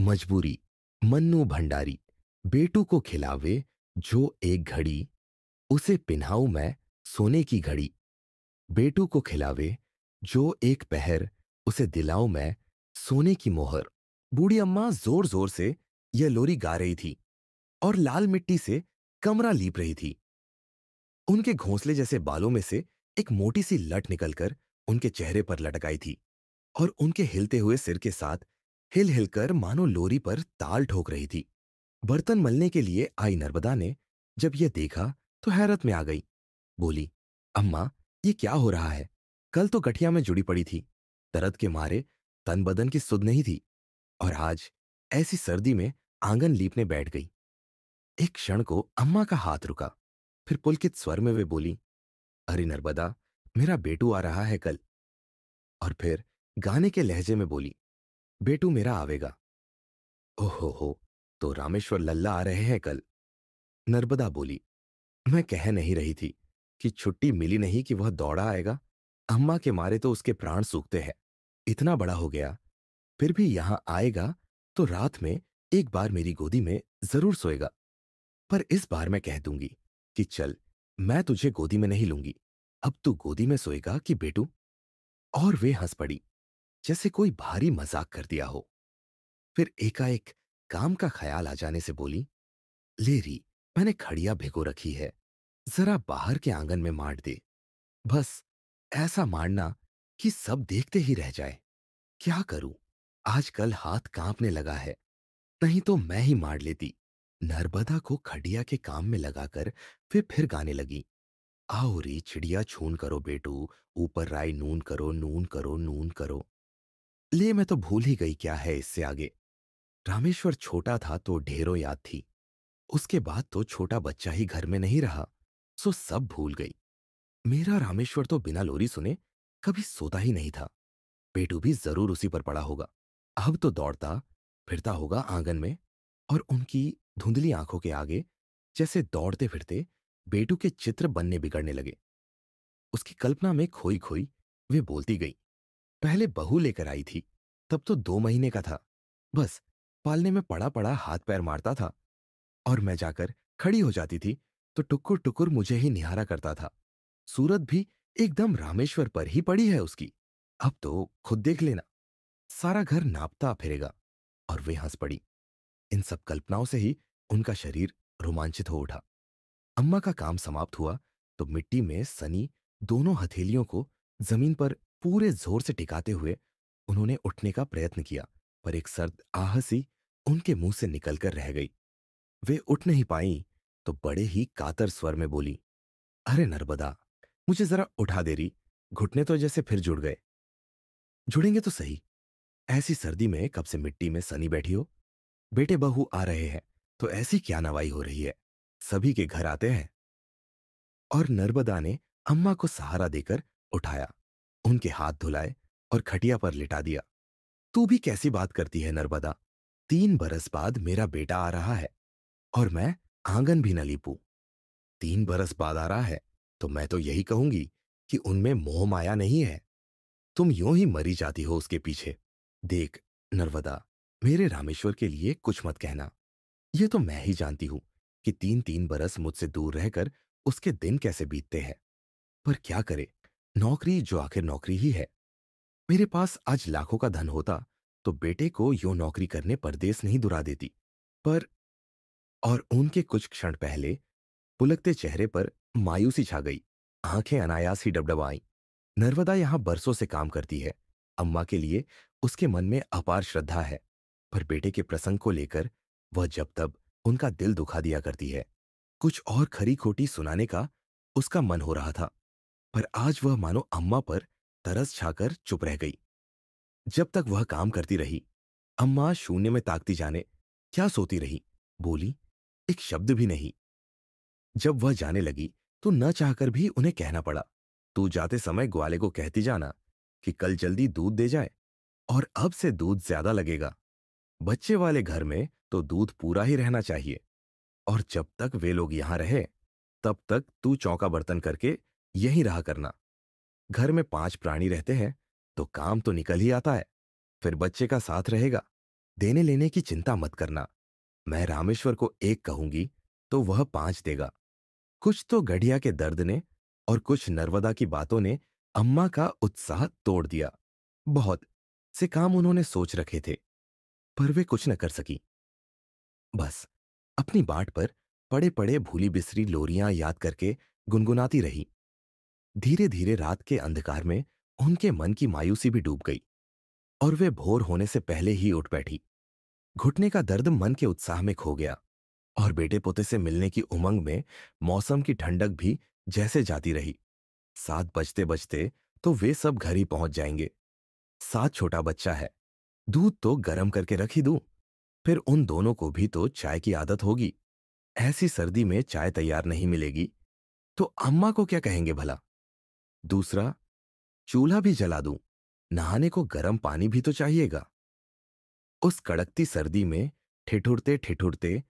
मजबूरी। मन्नू भंडारी। बेटू को खिलावे जो एक घड़ी, उसे पिन्हाऊं मैं सोने की घड़ी। बेटू को खिलावे जो एक पहर, उसे दिलाऊं मैं सोने की मोहर। बूढ़ी अम्मा जोर जोर से यह लोरी गा रही थी और लाल मिट्टी से कमरा लीप रही थी। उनके घोंसले जैसे बालों में से एक मोटी सी लट निकलकर उनके चेहरे पर लटक आई थी और उनके हिलते हुए सिर के साथ हिल हिलकर मानो लोरी पर ताल ठोक रही थी। बर्तन मलने के लिए आई नर्मदा ने जब यह देखा तो हैरत में आ गई। बोली, अम्मा, ये क्या हो रहा है? कल तो गठिया में जुड़ी पड़ी थी, दर्द के मारे तन बदन की सुध नहीं थी, और आज ऐसी सर्दी में आंगन लीपने बैठ गई। एक क्षण को अम्मा का हाथ रुका, फिर पुलकित स्वर में वे बोली, अरे नर्मदा, मेरा बेटू आ रहा है कल। और फिर गाने के लहजे में बोली, बेटू मेरा आवेगा। ओहो हो, तो रामेश्वर लल्ला आ रहे हैं कल। नर्मदा बोली, मैं कह नहीं रही थी कि छुट्टी मिली नहीं कि वह दौड़ा आएगा। अम्मा के मारे तो उसके प्राण सूखते हैं। इतना बड़ा हो गया, फिर भी यहां आएगा तो रात में एक बार मेरी गोदी में जरूर सोएगा। पर इस बार मैं कह दूंगी कि चल, मैं तुझे गोदी में नहीं लूंगी। अब तू गोदी में सोएगा कि बेटू? और वे हंस पड़ी, जैसे कोई भारी मजाक कर दिया हो। फिर एकाएक काम का ख्याल आ जाने से बोली, ले री, मैंने खड़िया भिगो रखी है, जरा बाहर के आंगन में मार दे। बस ऐसा मारना कि सब देखते ही रह जाए। क्या करूं, आजकल हाथ कांपने लगा है, नहीं तो मैं ही मार लेती। नर्मदा को खड़िया के काम में लगाकर वे फिर गाने लगी, आओ रे चिड़िया छून करो बेटू, ऊपर राई नून करो नून करो नून करो। ले, मैं तो भूल ही गई क्या है इससे आगे। रामेश्वर छोटा था तो ढेरों याद थी, उसके बाद तो छोटा बच्चा ही घर में नहीं रहा, सो सब भूल गई। मेरा रामेश्वर तो बिना लोरी सुने कभी सोता ही नहीं था। पेटू भी जरूर उसी पर पड़ा होगा। अब तो दौड़ता फिरता होगा आंगन में, और उनकी धुंधली आंखों के आगे जैसे दौड़ते फिरते बेटू के चित्र बनने बिगड़ने लगे। उसकी कल्पना में खोई खोई वे बोलती गई, पहले बहू लेकर आई थी, तब तो 2 महीने का था, बस पालने में पड़ा पड़ा हाथ पैर मारता था, और मैं जाकर खड़ी हो जाती थी तो टुकुर टुकुर मुझे ही निहारा करता था। सूरत भी एकदम रामेश्वर पर ही पड़ी है उसकी। अब तो खुद देख लेना, सारा घर नापता फिरेगा। और वे हंस पड़ी। इन सब कल्पनाओं से ही उनका शरीर रोमांचित हो उठा। अम्मा का काम समाप्त हुआ तो मिट्टी में सनी दोनों हथेलियों को जमीन पर पूरे जोर से टिकाते हुए उन्होंने उठने का प्रयत्न किया, पर एक सर्द आह सी उनके मुंह से निकलकर रह गई। वे उठ नहीं पाईं तो बड़े ही कातर स्वर में बोली, अरे नर्मदा, मुझे जरा उठा दे रही, घुटने तो जैसे फिर जुड़ गए। जुड़ेंगे तो सही, ऐसी सर्दी में कब से मिट्टी में सनी बैठी हो? बेटे बहू आ रहे हैं तो ऐसी क्या नवाई हो रही है, सभी के घर आते हैं। और नर्मदा ने अम्मा को सहारा देकर उठाया, उनके हाथ धुलाए और खटिया पर लिटा दिया। तू भी कैसी बात करती है नर्मदा, 3 बरस बाद मेरा बेटा आ रहा है और मैं आंगन भी न लीपूं। 3 बरस बाद आ रहा है तो मैं तो यही कहूंगी कि उनमें मोह माया नहीं है। तुम यूं ही मरी जाती हो उसके पीछे। देख नर्मदा, मेरे रामेश्वर के लिए कुछ मत कहना। ये तो मैं ही जानती हूं कि 3 3 बरस मुझसे दूर रहकर उसके दिन कैसे बीतते हैं। पर क्या करे, नौकरी जो आखिर नौकरी ही है। मेरे पास आज लाखों का धन होता तो बेटे को यूं नौकरी करने परदेस नहीं दुरा देती। पर, और उनके कुछ क्षण पहले पुलकते चेहरे पर मायूसी छा गई, आंखें अनायास ही डबडबाईं। नर्मदा यहां बरसों से काम करती है, अम्मा के लिए उसके मन में अपार श्रद्धा है, पर बेटे के प्रसंग को लेकर वह जब तब उनका दिल दुखा दिया करती है। कुछ और खरी खोटी सुनाने का उसका मन हो रहा था, पर आज वह मानो अम्मा पर तरस छाकर चुप रह गई। जब तक वह काम करती रही, अम्मा शून्य में ताकती जाने क्या सोती रही, बोली एक शब्द भी नहीं। जब वह जाने लगी तो न चाहकर भी उन्हें कहना पड़ा, तू जाते समय ग्वाले को कहती जाना कि कल जल्दी दूध दे जाए, और अब से दूध ज्यादा लगेगा। बच्चे वाले घर में तो दूध पूरा ही रहना चाहिए, और जब तक वे लोग यहां रहे तब तक तू चौका बर्तन करके यहीं रहा करना। घर में 5 प्राणी रहते हैं तो काम तो निकल ही आता है, फिर बच्चे का साथ रहेगा, देने लेने की चिंता मत करना। मैं रामेश्वर को 1 कहूंगी तो वह 5 देगा। कुछ तो गढ़िया के दर्द ने और कुछ नर्मदा की बातों ने अम्मा का उत्साह तोड़ दिया। बहुत से काम उन्होंने सोच रखे थे, पर वे कुछ न कर सकी। बस अपनी बाट पर पड़े पड़े भूली बिसरी लोरियां याद करके गुनगुनाती रही। धीरे धीरे रात के अंधकार में उनके मन की मायूसी भी डूब गई और वे भोर होने से पहले ही उठ बैठी। घुटने का दर्द मन के उत्साह में खो गया और बेटे पोते से मिलने की उमंग में मौसम की ठंडक भी जैसे जाती रही। 7 बजते बजते तो वे सब घर ही पहुंच जाएंगे। 7 छोटा बच्चा है, दूध तो गर्म करके रख ही दूं। फिर उन दोनों को भी तो चाय की आदत होगी। ऐसी सर्दी में चाय तैयार नहीं मिलेगी तो अम्मा को क्या कहेंगे भला। दूसरा, चूल्हा भी जला दूं, नहाने को गर्म पानी भी तो चाहिएगा। उस कड़कती सर्दी में ठिठुरते ठिठुरते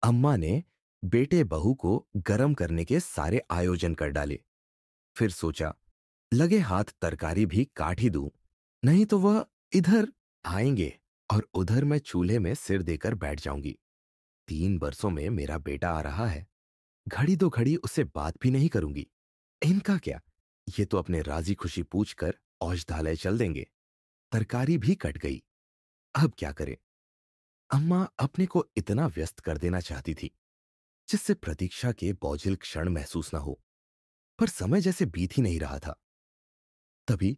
अम्मा ने बेटे बहू को गर्म करने के सारे आयोजन कर डाले। फिर सोचा, लगे हाथ तरकारी भी काट ही दूं, नहीं तो वह इधर आएंगे और उधर मैं चूल्हे में सिर देकर बैठ जाऊंगी। 3 बरसों में मेरा बेटा आ रहा है, घड़ी दो घड़ी उससे बात भी नहीं करूंगी। इनका क्या, ये तो अपने राजी खुशी पूछकर औषधालय चल देंगे। तरकारी भी कट गई, अब क्या करे। अम्मा अपने को इतना व्यस्त कर देना चाहती थी जिससे प्रतीक्षा के बोझिल क्षण महसूस न हो, पर समय जैसे बीत ही नहीं रहा था। तभी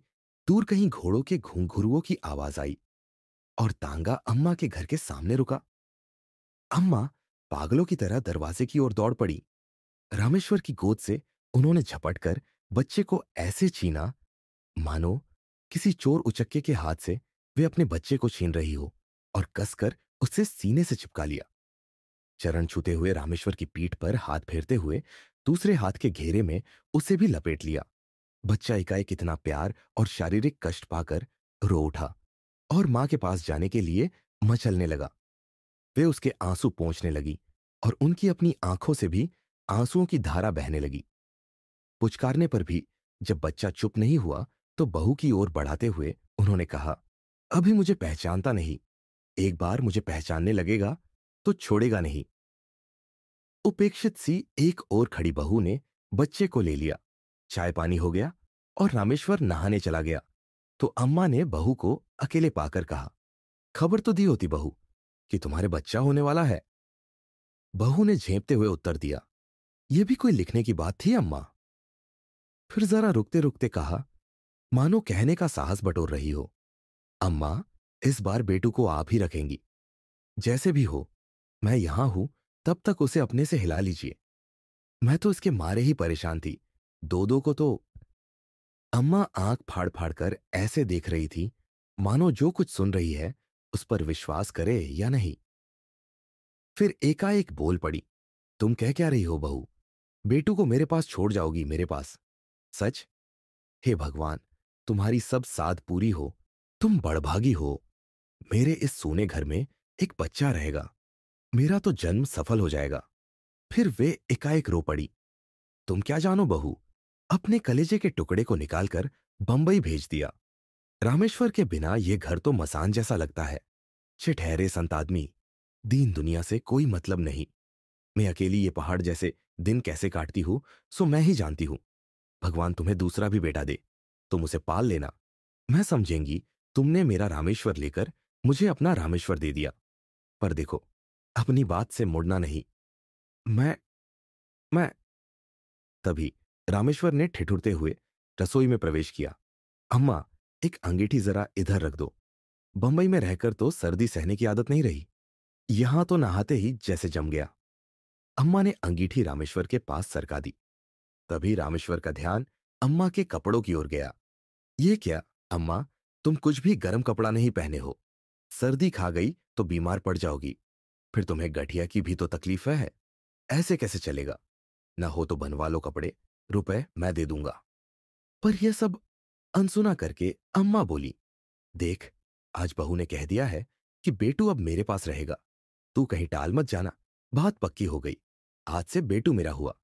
दूर कहीं घोड़ों के घुंघरुओं की आवाज आई और तांगा अम्मा के घर के सामने रुका। अम्मा पागलों की तरह दरवाजे की ओर दौड़ पड़ी। रामेश्वर की गोद से उन्होंने झपटकर बच्चे को ऐसे छीना मानो किसी चोर उचक्के के हाथ से वे अपने बच्चे को छीन रही हो, और कसकर उससे सीने से चिपका लिया। चरण छूते हुए रामेश्वर की पीठ पर हाथ फेरते हुए दूसरे हाथ के घेरे में उसे भी लपेट लिया। बच्चा एकाएक इतना प्यार और शारीरिक कष्ट पाकर रो उठा और मां के पास जाने के लिए मचलने लगा। वे उसके आंसू पोंछने लगी और उनकी अपनी आंखों से भी आंसुओं की धारा बहने लगी। पुचकारने पर भी जब बच्चा चुप नहीं हुआ तो बहू की ओर बढ़ाते हुए उन्होंने कहा, अभी मुझे पहचानता नहीं, एक बार मुझे पहचानने लगेगा तो छोड़ेगा नहीं। उपेक्षित सी एक और खड़ी बहू ने बच्चे को ले लिया। चाय पानी हो गया और रामेश्वर नहाने चला गया तो अम्मा ने बहू को अकेले पाकर कहा, खबर तो दी होती बहू कि तुम्हारे बच्चा होने वाला है। बहू ने झेंपते हुए उत्तर दिया, यह भी कोई लिखने की बात थी अम्मा। फिर जरा रुकते रुकते कहा, मानो कहने का साहस बटोर रही हो, अम्मा इस बार बेटू को आप ही रखेंगी। जैसे भी हो, मैं यहां हूं, तब तक उसे अपने से हिला लीजिए। मैं तो इसके मारे ही परेशान थी, दो दो को तो। अम्मा आंख फाड़ फाड़ कर ऐसे देख रही थी मानो जो कुछ सुन रही है उस पर विश्वास करे या नहीं। फिर एकाएक बोल पड़ी, तुम कह क्या रही हो बहू, बेटू को मेरे पास छोड़ जाओगी, मेरे पास? सच? हे भगवान, तुम्हारी सब साध पूरी हो, तुम बड़भागी हो। मेरे इस सोने घर में एक बच्चा रहेगा, मेरा तो जन्म सफल हो जाएगा। फिर वे एकाएक रो पड़ी, तुम क्या जानो बहू, अपने कलेजे के टुकड़े को निकालकर बंबई भेज दिया। रामेश्वर के बिना यह घर तो मसान जैसा लगता है। ठहरे संत आदमी, दीन दुनिया से कोई मतलब नहीं। मैं अकेली ये पहाड़ जैसे दिन कैसे काटती हूं सो मैं ही जानती हूं। भगवान तुम्हें दूसरा भी बेटा दे, तुम उसे पाल लेना। मैं समझेंगी तुमने मेरा रामेश्वर लेकर मुझे अपना रामेश्वर दे दिया। पर देखो, अपनी बात से मुड़ना नहीं। मैं तभी रामेश्वर ने ठिठुरते हुए रसोई में प्रवेश किया। अम्मा, एक अंगीठी जरा इधर रख दो। बंबई में रहकर तो सर्दी सहने की आदत नहीं रही, यहां तो नहाते ही जैसे जम गया। अम्मा ने अंगीठी रामेश्वर के पास सरका दी। तभी रामेश्वर का ध्यान अम्मा के कपड़ों की ओर गया। ये क्या अम्मा, तुम कुछ भी गर्म कपड़ा नहीं पहने हो, सर्दी खा गई तो बीमार पड़ जाओगी। फिर तुम्हें गठिया की भी तो तकलीफ है, ऐसे कैसे चलेगा? ना हो तो बनवा लो कपड़े, रुपए मैं दे दूंगा। पर यह सब अनसुना करके अम्मा बोली, देख, आज बहू ने कह दिया है कि बेटू अब मेरे पास रहेगा, तू कहीं टाल मत जाना। बात पक्की हो गई, आज से बेटू मेरा हुआ।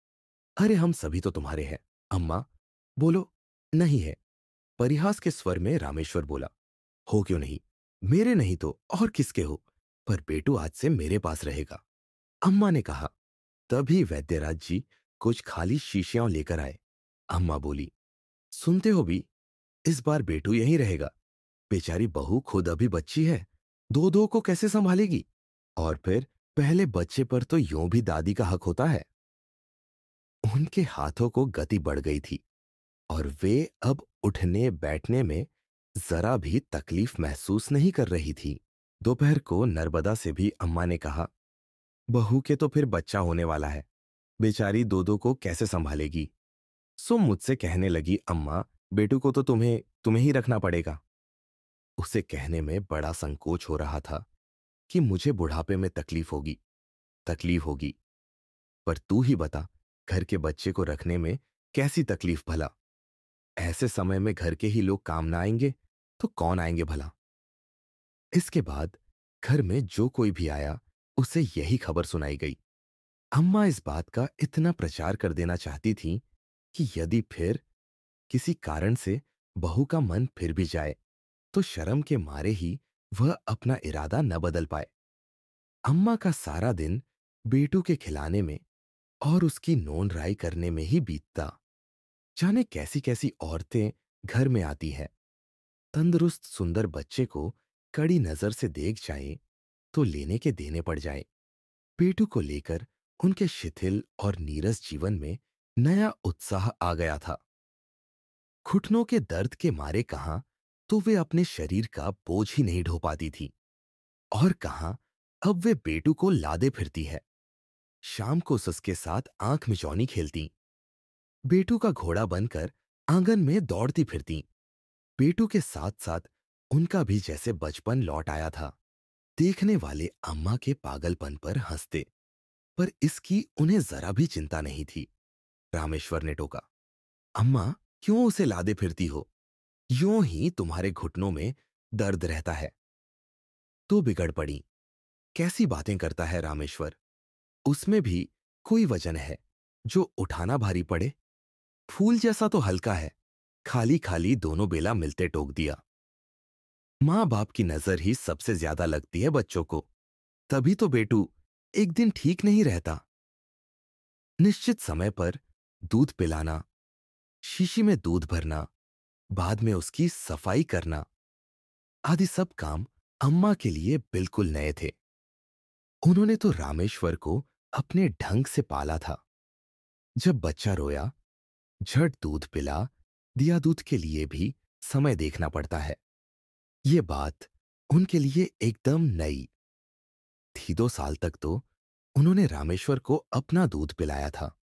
अरे हम सभी तो तुम्हारे हैं अम्मा। बोलो, नहीं है? परिहास के स्वर में रामेश्वर बोला, हो क्यों नहीं, मेरे नहीं तो और किसके हो? पर बेटू आज से मेरे पास रहेगा, अम्मा ने कहा। तभी वैद्यराज जी कुछ खाली शीशियां लेकर आए। अम्मा बोली, सुनते हो भी, इस बार बेटू यहीं रहेगा। बेचारी बहू खुद अभी बच्ची है, दो दो को कैसे संभालेगी? और फिर पहले बच्चे पर तो यूं भी दादी का हक होता है। उनके हाथों को गति बढ़ गई थी और वे अब उठने बैठने में जरा भी तकलीफ महसूस नहीं कर रही थी। दोपहर को नर्मदा से भी अम्मा ने कहा, बहू के तो फिर बच्चा होने वाला है, बेचारी दो दो को कैसे संभालेगी? सो मुझसे कहने लगी, अम्मा, बेटू को तो तुम्हें तुम्हें ही रखना पड़ेगा। उसे कहने में बड़ा संकोच हो रहा था कि मुझे बुढ़ापे में तकलीफ होगी। पर तू ही बता, घर के बच्चे को रखने में कैसी तकलीफ भला? ऐसे समय में घर के ही लोग काम ना आएंगे तो कौन आएंगे भला? इसके बाद घर में जो कोई भी आया उसे यही खबर सुनाई गई। अम्मा इस बात का इतना प्रचार कर देना चाहती थी कि यदि फिर किसी कारण से बहू का मन फिर भी जाए तो शर्म के मारे ही वह अपना इरादा न बदल पाए। अम्मा का सारा दिन बेटू के खिलाने में और उसकी नोन राई करने में ही बीतता। जाने कैसी कैसी औरतें घर में आती है, तंदुरुस्त सुंदर बच्चे को कड़ी नजर से देख जाए तो लेने के देने पड़ जाए। पेटू को लेकर उनके शिथिल और नीरस जीवन में नया उत्साह आ गया था। घुटनों के दर्द के मारे कहां तो वे अपने शरीर का बोझ ही नहीं ढो पाती थी और कहां अब वे बेटू को लादे फिरती है। शाम को उसके साथ आंख मिचौनी खेलती, बेटू का घोड़ा बनकर आंगन में दौड़ती फिरती। बेटू के साथ साथ उनका भी जैसे बचपन लौट आया था। देखने वाले अम्मा के पागलपन पर हंसते, पर इसकी उन्हें जरा भी चिंता नहीं थी। रामेश्वर ने टोका, अम्मा, क्यों उसे लादे फिरती हो? यूं ही तुम्हारे घुटनों में दर्द रहता है। तो बिगड़ पड़ी। कैसी बातें करता है रामेश्वर? उसमें भी कोई वजन है जो उठाना भारी पड़े? फूल जैसा तो हल्का है। खाली खाली दोनों बेला मिलते टोक दिया। मां बाप की नजर ही सबसे ज्यादा लगती है बच्चों को, तभी तो बेटू एक दिन ठीक नहीं रहता। निश्चित समय पर दूध पिलाना, शीशी में दूध भरना, बाद में उसकी सफाई करना आदि सब काम अम्मा के लिए बिल्कुल नए थे। उन्होंने तो रामेश्वर को अपने ढंग से पाला था। जब बच्चा रोया, झट दूध पिला दिया। दूध के लिए भी समय देखना पड़ता है। ये बात उनके लिए एकदम नई थी। 2 साल तक तो उन्होंने रामेश्वर को अपना दूध पिलाया था।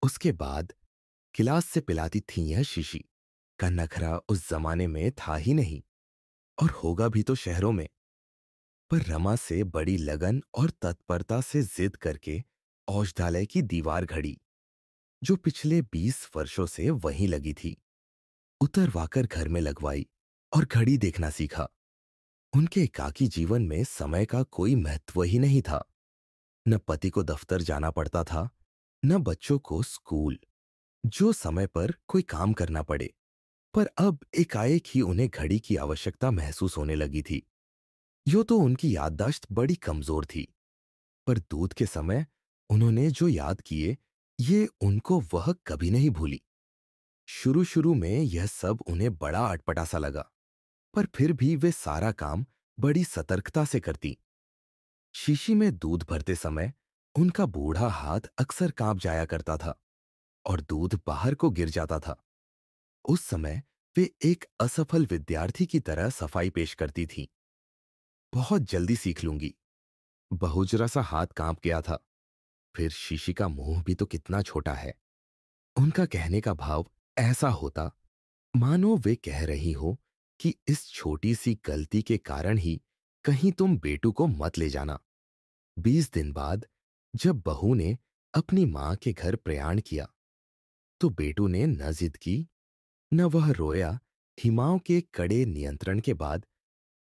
उसके बाद गिलास से पिलाती थी यह शीशी। का नखरा उस जमाने में था ही नहीं और होगा भी तो शहरों में। पर रमा से बड़ी लगन और तत्परता से जिद करके औषधालय की दीवार घड़ी, जो पिछले 20 वर्षों से वहीं लगी थी, उतरवाकर घर में लगवाई और घड़ी देखना सीखा। उनके एकाकी जीवन में समय का कोई महत्व ही नहीं था। न पति को दफ्तर जाना पड़ता था, न बच्चों को स्कूल, जो समय पर कोई काम करना पड़े। पर अब एकाएक ही उन्हें घड़ी की आवश्यकता महसूस होने लगी थी। यूं तो उनकी याददाश्त बड़ी कमजोर थी, पर दूध के समय उन्होंने जो याद किए, ये उनको वह कभी नहीं भूली। शुरू शुरू में यह सब उन्हें बड़ा अटपटा सा लगा, पर फिर भी वे सारा काम बड़ी सतर्कता से करती। शीशी में दूध भरते समय उनका बूढ़ा हाथ अक्सर कांप जाया करता था और दूध बाहर को गिर जाता था। उस समय वे एक असफल विद्यार्थी की तरह सफाई पेश करती थीं। बहुत जल्दी सीख लूंगी। बहुजरा सा हाथ कांप गया था। फिर शीशी का मुंह भी तो कितना छोटा है। उनका कहने का भाव ऐसा होता मानो वे कह रही हो कि इस छोटी सी गलती के कारण ही कहीं तुम बेटू को मत ले जाना। 20 दिन बाद जब बहू ने अपनी मां के घर प्रयाण किया तो बेटू ने न जिद की, न वह रोया। हिमाओं के कड़े नियंत्रण के बाद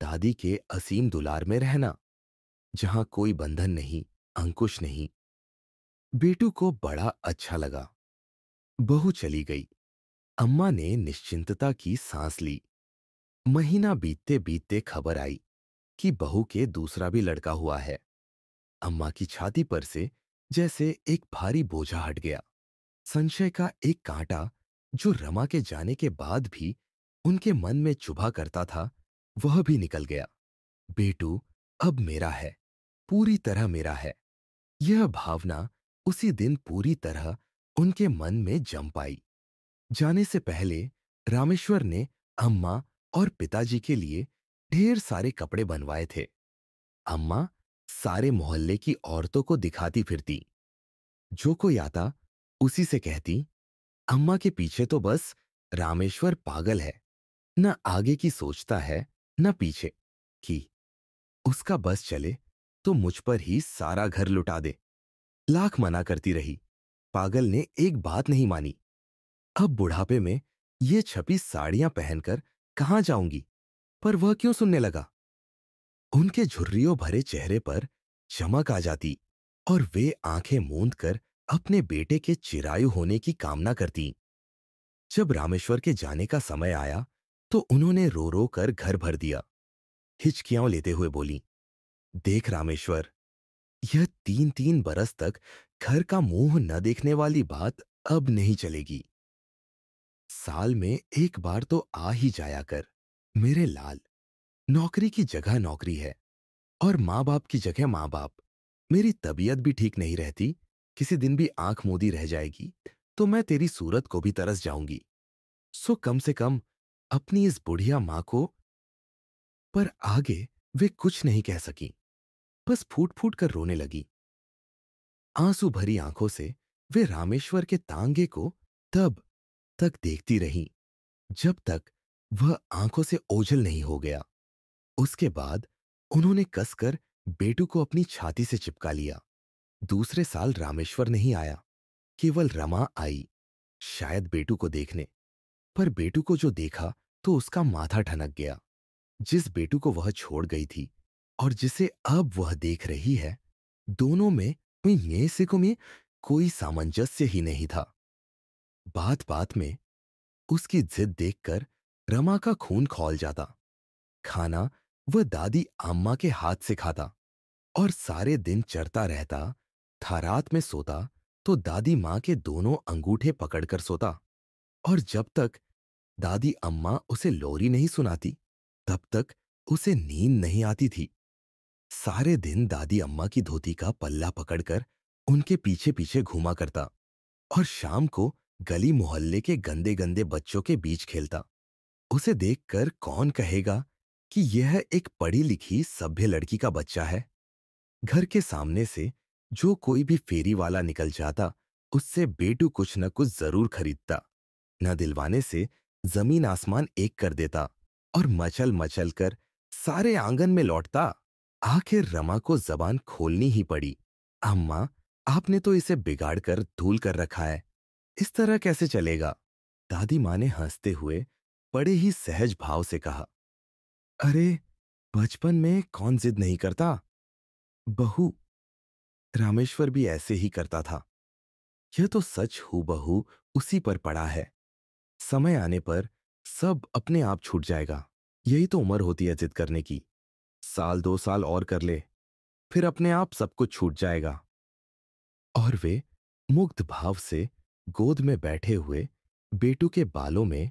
दादी के असीम दुलार में रहना, जहां कोई बंधन नहीं, अंकुश नहीं, बेटू को बड़ा अच्छा लगा। बहू चली गई। अम्मा ने निश्चिंतता की सांस ली। महीना बीतते बीतते खबर आई, कि बहू के दूसरा भी लड़का हुआ है। अम्मा की छाती पर से जैसे एक भारी बोझा हट गया। संशय का एक कांटा जो रमा के जाने के बाद भी उनके मन में चुभा करता था, वह भी निकल गया। बेटू अब मेरा है, पूरी तरह मेरा है। यह भावना उसी दिन पूरी तरह उनके मन में जम पाई। जाने से पहले रामेश्वर ने अम्मा और पिताजी के लिए ढेर सारे कपड़े बनवाए थे। अम्मा सारे मोहल्ले की औरतों को दिखाती फिरती। जो कोई आता उसी से कहती, अम्मा के पीछे तो बस रामेश्वर पागल है, न आगे की सोचता है न पीछे की। उसका बस चले तो मुझ पर ही सारा घर लुटा दे। लाख मना करती रही, पागल ने एक बात नहीं मानी। अब बुढ़ापे में ये छपी साड़ियां पहनकर कहां जाऊंगी, पर वह क्यों सुनने लगा। उनके झुर्रियों भरे चेहरे पर चमक आ जाती और वे आंखें मूंद कर अपने बेटे के चिरायु होने की कामना करती। जब रामेश्वर के जाने का समय आया तो उन्होंने रो रो कर घर भर दिया। हिचकियां लेते हुए बोली, देख रामेश्वर, यह 3-3 बरस तक घर का मुंह न देखने वाली बात अब नहीं चलेगी। साल में एक बार तो आ ही जाया कर। मेरे लाल, नौकरी की जगह नौकरी है और माँ बाप की जगह माँ बाप। मेरी तबीयत भी ठीक नहीं रहती, किसी दिन भी आंख मूंदी रह जाएगी तो मैं तेरी सूरत को भी तरस जाऊंगी। सो कम से कम अपनी इस बुढ़िया मां को। पर आगे वे कुछ नहीं कह सकी, बस फूट फूट कर रोने लगी। आंसू भरी आंखों से वे रामेश्वर के तांगे को तब तक देखती रहीं जब तक वह आंखों से ओझल नहीं हो गया। उसके बाद उन्होंने कसकर बेटू को अपनी छाती से चिपका लिया। दूसरे साल रामेश्वर नहीं आया, केवल रमा आई, शायद बेटू को देखने। पर बेटू को जो देखा तो उसका माथा ठनक गया। जिस बेटू को वह छोड़ गई थी और जिसे अब वह देख रही है, दोनों में ये से को में कोई सामंजस्य ही नहीं था। बात बात में उसकी जिद देखकर रमा का खून खौल जाता। खाना वह दादी अम्मा के हाथ से खाता और सारे दिन चरता रहता था। रात में सोता तो दादी माँ के दोनों अंगूठे पकड़कर सोता और जब तक दादी अम्मा उसे लोरी नहीं सुनाती तब तक उसे नींद नहीं आती थी। सारे दिन दादी अम्मा की धोती का पल्ला पकड़कर उनके पीछे पीछे घूमा करता और शाम को गली मोहल्ले के गंदे गंदे बच्चों के बीच खेलता। उसे देखकर कौन कहेगा कि यह एक पढ़ी लिखी सभ्य लड़की का बच्चा है। घर के सामने से जो कोई भी फेरी वाला निकल जाता उससे बेटू कुछ न कुछ जरूर खरीदता। न दिलवाने से जमीन आसमान एक कर देता और मचल मचल कर सारे आंगन में लौटता। आखिर रमा को जबान खोलनी ही पड़ी। अम्मा, आपने तो इसे बिगाड़ कर धूल कर रखा है, इस तरह कैसे चलेगा। दादी माँ ने हंसते हुए बड़े ही सहज भाव से कहा, अरे बचपन में कौन जिद नहीं करता। बहू, रामेश्वर भी ऐसे ही करता था। यह तो सच हूबहू उसी पर पड़ा है। समय आने पर सब अपने आप छूट जाएगा। यही तो उम्र होती है जिद करने की। साल 2 साल और कर ले, फिर अपने आप सब कुछ छूट जाएगा। और वे मुग्ध भाव से गोद में बैठे हुए बेटू के बालों में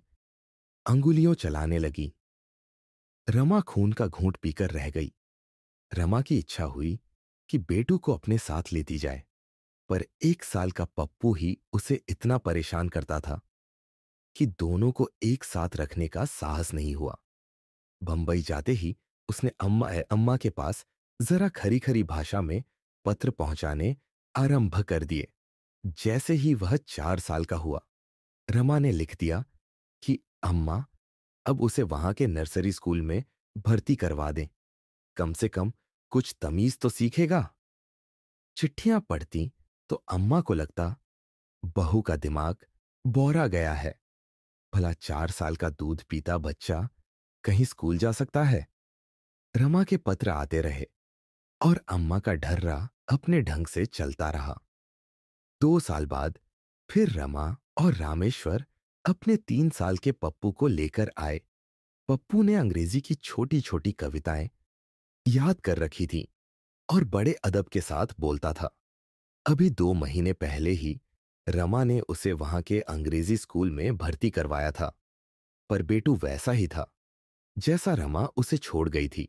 अंगुलियों चलाने लगी। रमा खून का घूंट पीकर रह गई। रमा की इच्छा हुई कि बेटू को अपने साथ लेती जाए, पर 1 साल का पप्पू ही उसे इतना परेशान करता था कि दोनों को एक साथ रखने का साहस नहीं हुआ। बंबई जाते ही उसने अम्मा के पास जरा खरी खरी भाषा में पत्र पहुंचाने आरंभ कर दिए। जैसे ही वह 4 साल का हुआ, रमा ने लिख दिया कि अम्मा अब उसे वहां के नर्सरी स्कूल में भर्ती करवा दें, कम से कम कुछ तमीज तो सीखेगा। चिट्ठियां पढ़ती तो अम्मा को लगता बहू का दिमाग बौरा गया है। भला 4 साल का दूध पीता बच्चा कहीं स्कूल जा सकता है। रमा के पत्र आते रहे और अम्मा का ढर्रा अपने ढंग से चलता रहा। 2 साल बाद फिर रमा और रामेश्वर अपने 3 साल के पप्पू को लेकर आए। पप्पू ने अंग्रेजी की छोटी छोटी कविताएं याद कर रखी थी और बड़े अदब के साथ बोलता था। अभी 2 महीने पहले ही रमा ने उसे वहां के अंग्रेजी स्कूल में भर्ती करवाया था, पर बेटू वैसा ही था जैसा रमा उसे छोड़ गई थी।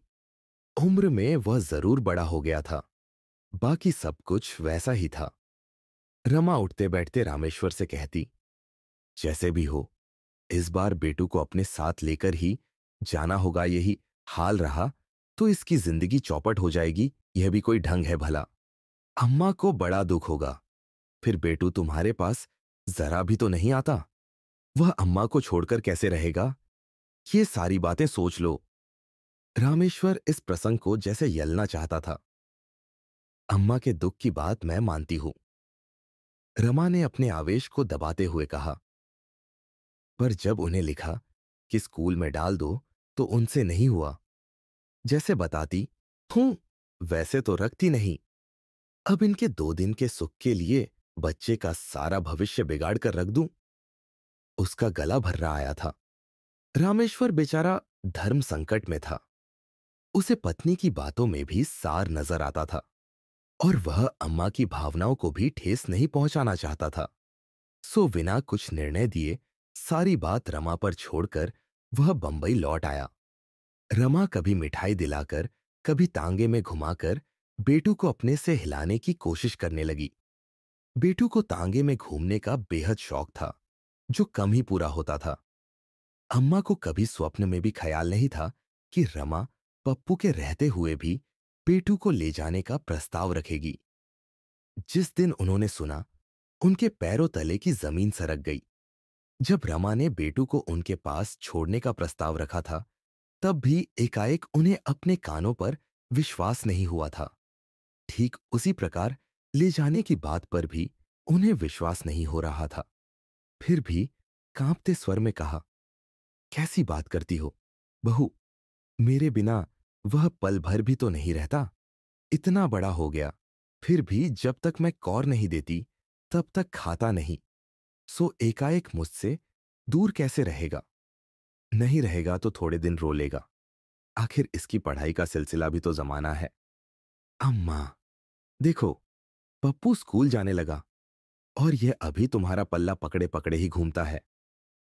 उम्र में वह जरूर बड़ा हो गया था, बाकी सब कुछ वैसा ही था। रमा उठते बैठते रामेश्वर से कहती, जैसे भी हो, इस बार बेटू को अपने साथ लेकर ही जाना होगा। यही हाल रहा तो इसकी जिंदगी चौपट हो जाएगी, यह भी कोई ढंग है भला। अम्मा को बड़ा दुख होगा। फिर बेटू तुम्हारे पास जरा भी तो नहीं आता। वह अम्मा को छोड़कर कैसे रहेगा? ये सारी बातें सोच लो। रामेश्वर इस प्रसंग को जैसे यलना चाहता था। अम्मा के दुख की बात मैं मानती हूं, रमा ने अपने आवेश को दबाते हुए कहा, पर जब उन्हें लिखा कि स्कूल में डाल दो तो उनसे नहीं हुआ। जैसे बताती हूं वैसे तो रखती नहीं। अब इनके 2 दिन के सुख के लिए बच्चे का सारा भविष्य बिगाड़ कर रख दूं। उसका गला भर्रा आया था। रामेश्वर बेचारा धर्म संकट में था। उसे पत्नी की बातों में भी सार नजर आता था और वह अम्मा की भावनाओं को भी ठेस नहीं पहुंचाना चाहता था। सो बिना कुछ निर्णय दिए सारी बात रमा पर छोड़कर वह बंबई लौट आया। रमा कभी मिठाई दिलाकर, कभी तांगे में घुमाकर बेटू को अपने से हिलाने की कोशिश करने लगी। बेटू को तांगे में घूमने का बेहद शौक था, जो कम ही पूरा होता था। अम्मा को कभी स्वप्न में भी ख्याल नहीं था कि रमा पप्पू के रहते हुए भी बेटू को ले जाने का प्रस्ताव रखेगी। जिस दिन उन्होंने सुना, उनके पैरों तले की जमीन सरक गई। जब रमा ने बेटू को उनके पास छोड़ने का प्रस्ताव रखा था, तब भी एकाएक उन्हें अपने कानों पर विश्वास नहीं हुआ था। ठीक उसी प्रकार ले जाने की बात पर भी उन्हें विश्वास नहीं हो रहा था। फिर भी कांपते स्वर में कहा, कैसी बात करती हो बहू? मेरे बिना वह पल भर भी तो नहीं रहता। इतना बड़ा हो गया, फिर भी जब तक मैं कौर नहीं देती तब तक खाता नहीं। सो एकाएक मुझसे दूर कैसे रहेगा? नहीं रहेगा तो थोड़े दिन रो लेगा। आखिर इसकी पढ़ाई का सिलसिला भी तो जमाना है। अम्मा, देखो, पप्पू स्कूल जाने लगा और यह अभी तुम्हारा पल्ला पकड़े पकड़े ही घूमता है।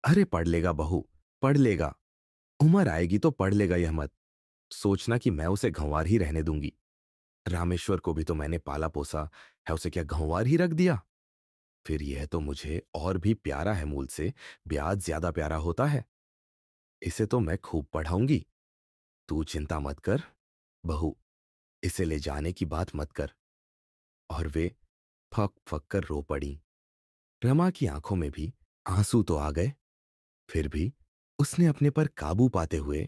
अरे पढ़ लेगा बहू, पढ़ लेगा। उम्र आएगी तो पढ़ लेगा। यह मत सोचना कि मैं उसे गंवार ही रहने दूंगी। रामेश्वर को भी तो मैंने पाला पोसा है, उसे क्या गंवार ही रख दिया? फिर यह तो मुझे और भी प्यारा है, मूल से ब्याज ज्यादा प्यारा होता है। इसे तो मैं खूब पढ़ाऊंगी। तू चिंता मत कर बहू, इसे ले जाने की बात मत कर। और वे फक फक कर रो पड़ी। रमा की आंखों में भी आंसू तो आ गए, फिर भी उसने अपने पर काबू पाते हुए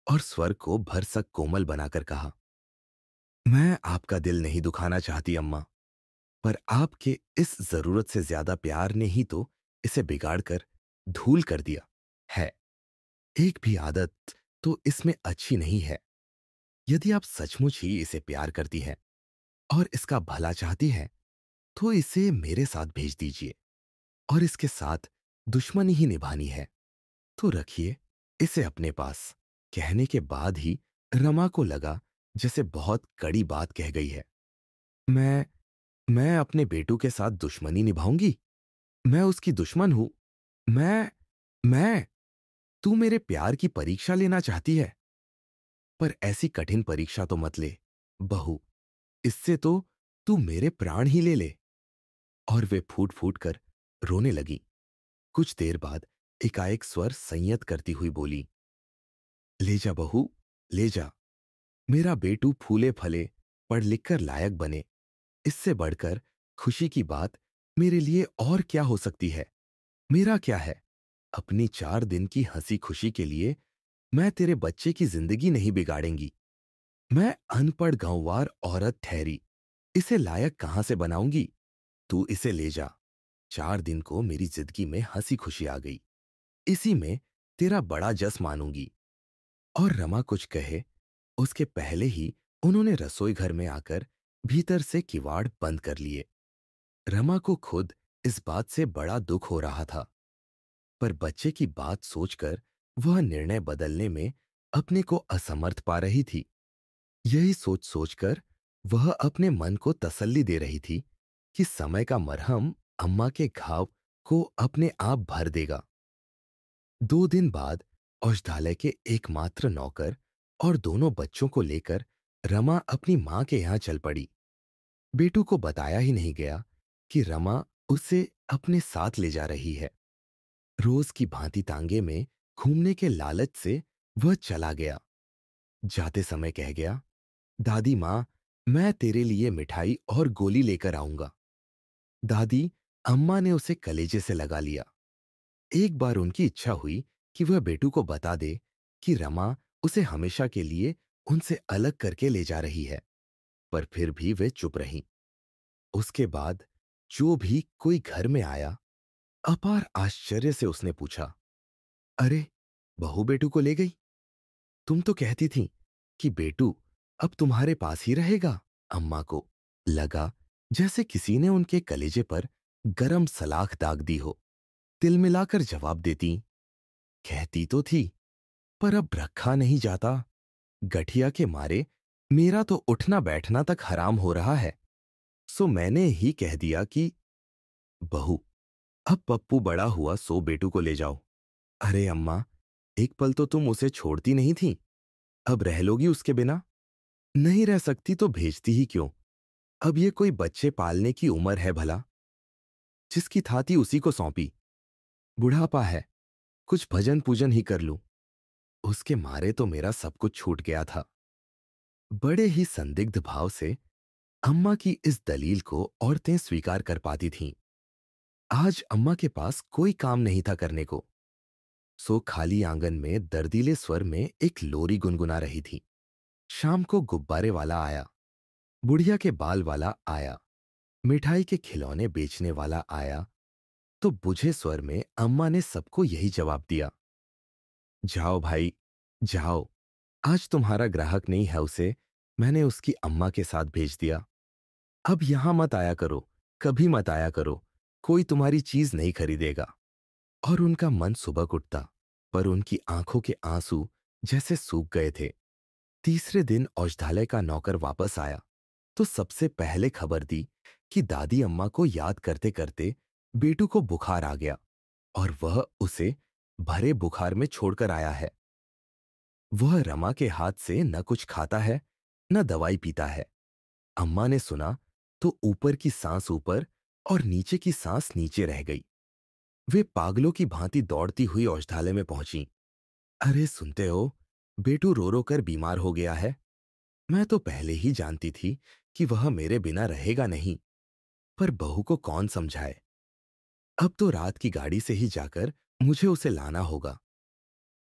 और स्वर को भरसक कोमल बनाकर कहा, मैं आपका दिल नहीं दुखाना चाहती अम्मा, पर आपके इस जरूरत से ज्यादा प्यार ने ही तो इसे बिगाड़कर धूल कर दिया है। एक भी आदत तो इसमें अच्छी नहीं है। यदि आप सचमुच ही इसे प्यार करती हैं और इसका भला चाहती हैं, तो इसे मेरे साथ भेज दीजिए और इसके साथ दुश्मनी ही निभानी है तो रखिए इसे अपने पास। कहने के बाद ही रमा को लगा जैसे बहुत कड़ी बात कह गई है। मैं मैं अपने बेटू के साथ दुश्मनी निभाऊंगी? मैं उसकी दुश्मन हूं? मैं तू मेरे प्यार की परीक्षा लेना चाहती है? पर ऐसी कठिन परीक्षा तो मत ले बहू, इससे तो तू मेरे प्राण ही ले ले। और वे फूट फूट कर रोने लगी। कुछ देर बाद एकाएक स्वर संयत करती हुई बोली, ले जा बहू, ले जा। मेरा बेटू फूले फले, पढ़ लिख कर लायक बने, इससे बढ़कर खुशी की बात मेरे लिए और क्या हो सकती है? मेरा क्या है? अपनी 4 दिन की हंसी खुशी के लिए मैं तेरे बच्चे की जिंदगी नहीं बिगाड़ेंगी। मैं अनपढ़ गांववार औरत ठहरी, इसे लायक कहां से बनाऊंगी? तू इसे ले जा। 4 दिन को मेरी जिंदगी में हंसी खुशी आ गई, इसी में तेरा बड़ा जस मानूंगी। और रमा कुछ कहे उसके पहले ही उन्होंने रसोई घर में आकर भीतर से किवाड़ बंद कर लिए। रमा को खुद इस बात से बड़ा दुख हो रहा था, पर बच्चे की बात सोचकर वह निर्णय बदलने में अपने को असमर्थ पा रही थी। यही सोच सोचकर वह अपने मन को तसल्ली दे रही थी कि समय का मरहम अम्मा के घाव को अपने आप भर देगा। 2 दिन बाद औषधालय के एकमात्र नौकर और दोनों बच्चों को लेकर रमा अपनी मां के यहां चल पड़ी। बेटू को बताया ही नहीं गया कि रमा उसे अपने साथ ले जा रही है। रोज की भांति तांगे में घूमने के लालच से वह चला गया। जाते समय कह गया, दादी मां, मैं तेरे लिए मिठाई और गोली लेकर आऊंगा। दादी अम्मा ने उसे कलेजे से लगा लिया। एक बार उनकी इच्छा हुई कि वह बेटू को बता दे कि रमा उसे हमेशा के लिए उनसे अलग करके ले जा रही है, पर फिर भी वे चुप रहीं। उसके बाद जो भी कोई घर में आया, अपार आश्चर्य से उसने पूछा, अरे, बहू बेटू को ले गई? तुम तो कहती थी कि बेटू अब तुम्हारे पास ही रहेगा। अम्मा को लगा जैसे किसी ने उनके कलेजे पर गरम सलाख दाग दी हो। तिलमिलाकर जवाब देती, कहती तो थी, पर अब रखा नहीं जाता। गठिया के मारे मेरा तो उठना बैठना तक हराम हो रहा है, सो मैंने ही कह दिया कि बहू, अब पप्पू बड़ा हुआ सो बेटू को ले जाओ। अरे अम्मा, एक पल तो तुम उसे छोड़ती नहीं थी, अब रह लोगी उसके बिना? नहीं रह सकती तो भेजती ही क्यों? अब ये कोई बच्चे पालने की उम्र है भला? जिसकी थाती उसी को सौंपी। बुढ़ापा है, कुछ भजन पूजन ही कर लूं। उसके मारे तो मेरा सब कुछ छूट गया था। बड़े ही संदिग्ध भाव से अम्मा की इस दलील को औरतें स्वीकार कर पाती थीं। आज अम्मा के पास कोई काम नहीं था करने को, सो खाली आंगन में दर्दीले स्वर में एक लोरी गुनगुना रही थी। शाम को गुब्बारे वाला आया, बुढ़िया के बाल वाला आया, मिठाई के खिलौने बेचने वाला आया, तो बुझे स्वर में अम्मा ने सबको यही जवाब दिया, जाओ भाई, जाओ। आज तुम्हारा ग्राहक नहीं है, उसे मैंने उसकी अम्मा के साथ भेज दिया। अब यहां मत आया करो, कभी मत आया करो, कोई तुम्हारी चीज नहीं खरीदेगा। और उनका मन सुबक उठता, पर उनकी आंखों के आंसू जैसे सूख गए थे। तीसरे दिन औषधालय का नौकर वापस आया तो सबसे पहले खबर दी कि दादी अम्मा को याद करते करते बेटू को बुखार आ गया और वह उसे भरे बुखार में छोड़कर आया है। वह रमा के हाथ से न कुछ खाता है, न दवाई पीता है। अम्मा ने सुना तो ऊपर की सांस ऊपर और नीचे की सांस नीचे रह गई। वे पागलों की भांति दौड़ती हुई औषधालय में पहुंची। अरे सुनते हो, बेटू रो रो कर बीमार हो गया है। मैं तो पहले ही जानती थी कि वह मेरे बिना रहेगा नहीं, पर बहू को कौन समझाए। अब तो रात की गाड़ी से ही जाकर मुझे उसे लाना होगा।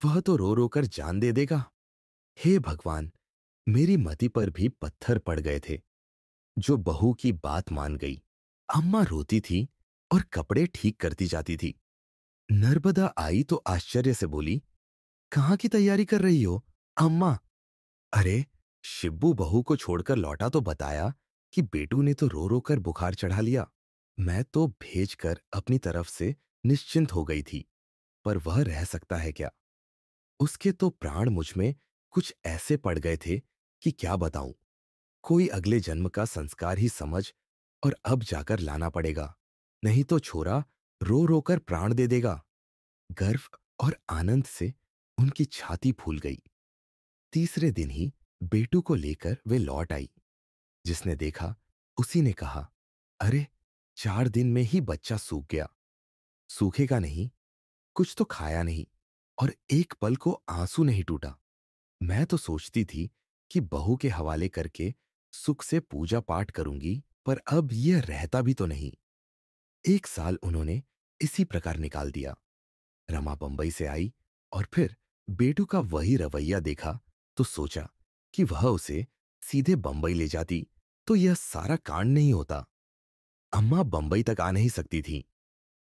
वह तो रो रो कर जान दे देगा। हे भगवान, मेरी मति पर भी पत्थर पड़ गए थे। जो बहू की बात मान गई। अम्मा रोती थी और कपड़े ठीक करती जाती थी। नर्मदा आई तो आश्चर्य से बोली, कहाँ की तैयारी कर रही हो अम्मा? अरे, शिब्बू बहू को छोड़कर लौटा तो बताया कि बेटू ने तो रो रो कर बुखार चढ़ा लिया। मैं तो भेजकर अपनी तरफ से निश्चिंत हो गई थी, पर वह रह सकता है क्या? उसके तो प्राण मुझ में कुछ ऐसे पड़ गए थे कि क्या बताऊं। कोई अगले जन्म का संस्कार ही समझ और अब जाकर लाना पड़ेगा, नहीं तो छोरा रो रो कर प्राण दे देगा। गर्व और आनंद से उनकी छाती फूल गई। तीसरे दिन ही बेटू को लेकर वे लौट आई। जिसने देखा उसी ने कहा, अरे, 4 दिन में ही बच्चा सूख गया। सूखेगा नहीं, कुछ तो खाया नहीं और एक पल को आंसू नहीं टूटा। मैं तो सोचती थी कि बहू के हवाले करके सुख से पूजा पाठ करूंगी, पर अब यह रहता भी तो नहीं। 1 साल उन्होंने इसी प्रकार निकाल दिया। रमा बंबई से आई और फिर बेटू का वही रवैया देखा तो सोचा कि वह उसे सीधे बंबई ले जाती तो यह सारा कांड नहीं होता। अम्मा बंबई तक आ नहीं सकती थी,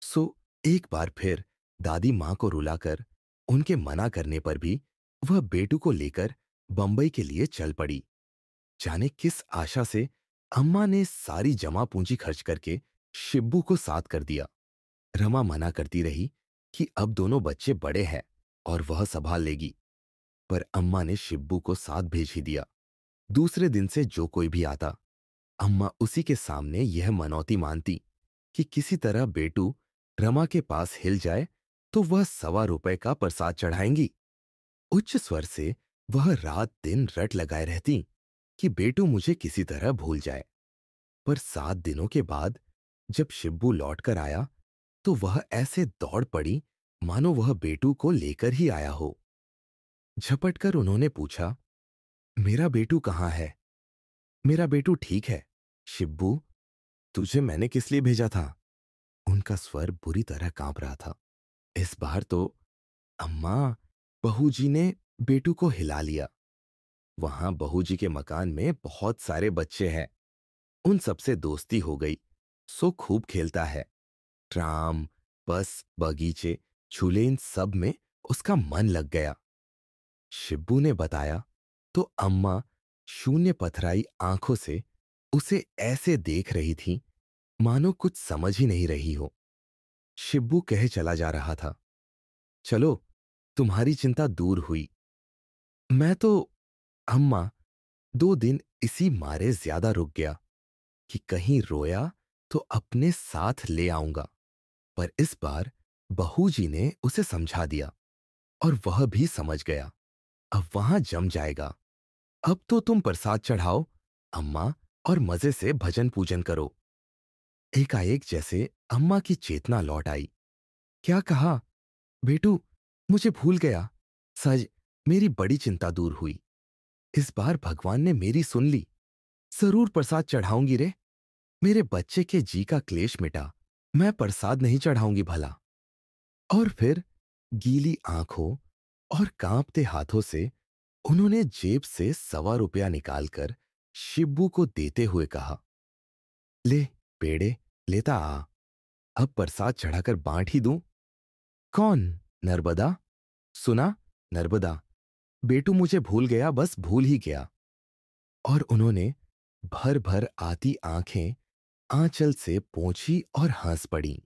सो एक बार फिर दादी मां को रुलाकर उनके मना करने पर भी वह बेटू को लेकर बंबई के लिए चल पड़ी। जाने किस आशा से अम्मा ने सारी जमा पूंजी खर्च करके शिब्बू को साथ कर दिया। रमा मना करती रही कि अब दोनों बच्चे बड़े हैं और वह संभाल लेगी, पर अम्मा ने शिब्बू को साथ भेज ही दिया। दूसरे दिन से जो कोई भी आता, अम्मा उसी के सामने यह मनौती मानती कि किसी तरह बेटू रमा के पास हिल जाए तो वह 1.25 का प्रसाद चढ़ाएंगी। उच्च स्वर से वह रात दिन रट लगाए रहती कि बेटू मुझे किसी तरह भूल जाए। पर 7 दिनों के बाद जब शिब्बू लौट कर आया तो वह ऐसे दौड़ पड़ी मानो वह बेटू को लेकर ही आया हो। झपट कर उन्होंने पूछा, मेरा बेटू कहाँ है? मेरा बेटू ठीक है। शिब्बू, तुझे मैंने किस लिए भेजा था? उनका स्वर बुरी तरह कांप रहा था। इस बार तो अम्मा, बहू जी ने बेटू को हिला लिया। वहां बहू जी के मकान में बहुत सारे बच्चे हैं। उन सबसे दोस्ती हो गई, सो खूब खेलता है। ट्राम, बस, बगीचे, झूले इन सब में उसका मन लग गया। शिब्बू ने बताया तो अम्मा शून्य पथराई आंखों से उसे ऐसे देख रही थी मानो कुछ समझ ही नहीं रही हो। शिब्बू कहे चला जा रहा था, चलो तुम्हारी चिंता दूर हुई। मैं तो अम्मा 2 दिन इसी मारे ज्यादा रुक गया कि कहीं रोया तो अपने साथ ले आऊंगा। पर इस बार बहू जी ने उसे समझा दिया और वह भी समझ गया। अब वहां जम जाएगा। अब तो तुम प्रसाद चढ़ाओ अम्मा और मजे से भजन पूजन करो। एकाएक जैसे अम्मा की चेतना लौट आई। क्या कहा? बेटू, मुझे भूल गया। सज, मेरी बड़ी चिंता दूर हुई। इस बार भगवान ने मेरी सुन ली। जरूर प्रसाद चढ़ाऊंगी रे। मेरे बच्चे के जी का क्लेश मिटा। मैं प्रसाद नहीं चढ़ाऊंगी भला। और फिर गीली आंखों और कांपते हाथों से उन्होंने जेब से 1.25 निकालकर शिब्बू को देते हुए कहा, ले पेड़े, लेता आ। अब प्रसाद चढ़ाकर बांट ही दूं। कौन? नर्मदा? सुना? नर्मदा, बेटू मुझे भूल गया, बस भूल ही गया। और उन्होंने भर भर आती आंखें आंचल से पोंछी और हंस पड़ी।